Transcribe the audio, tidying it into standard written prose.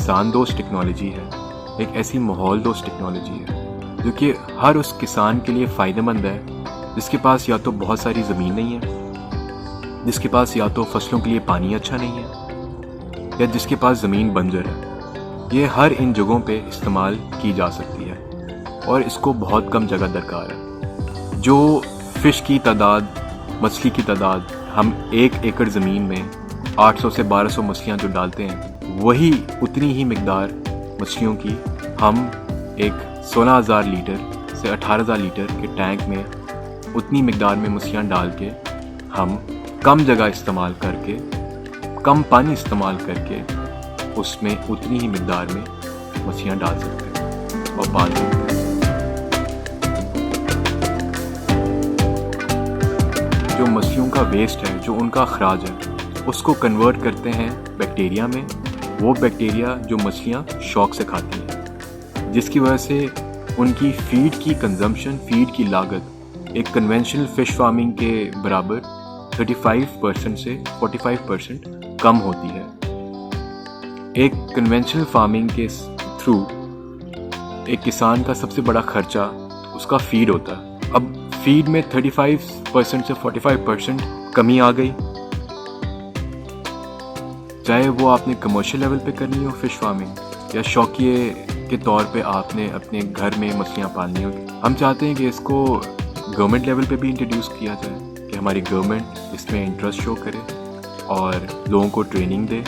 किसान दोस्त टेक्नोलॉजी है, एक ऐसी माहौल दोस्त टेक्नोलॉजी है जो कि हर उस किसान के लिए फ़ायदेमंद है जिसके पास या तो बहुत सारी ज़मीन नहीं है, जिसके पास या तो फसलों के लिए पानी अच्छा नहीं है, या जिसके पास ज़मीन बंजर है। ये हर इन जगहों पे इस्तेमाल की जा सकती है और इसको बहुत कम जगह दरकार है। जो फ़िश की तादाद, मछली की तादाद हम 1 एकड़ ज़मीन में 800 से 1200 मछलियाँ जो डालते हैं, वही उतनी ही मिकदार मछलियों की हम एक 16,000 लीटर से 18,000 लीटर के टैंक में उतनी मिकदार में मछलियाँ डाल के हम कम जगह इस्तेमाल करके, कम पानी इस्तेमाल करके उसमें उतनी ही मिकदार में मछलियाँ डाल सकते हैं और पाल सकते हैं। जो मछलियों का वेस्ट है, जो उनका अखराज है, उसको कन्वर्ट करते हैं बैक्टीरिया में। वो बैक्टीरिया जो मछलियाँ शौक से खाती हैं, जिसकी वजह से उनकी फीड की कंजम्पशन, फीड की लागत एक कन्वेंशनल फ़िश फार्मिंग के बराबर 35% से 45% कम होती है। एक कन्वेंशनल फार्मिंग के थ्रू एक किसान का सबसे बड़ा खर्चा उसका फीड होता है। अब फीड में 35% से 45% कमी आ गई, चाहे वो आपने कमर्शियल लेवल पे करनी हो फ़िश फार्मिंग या शौकिये के तौर पे आपने अपने घर में मछलियाँ पालनी हो। हम चाहते हैं कि इसको गवर्नमेंट लेवल पे भी इंट्रोड्यूस किया जाए, कि हमारी गवर्नमेंट इसमें इंटरेस्ट शो करे और लोगों को ट्रेनिंग दे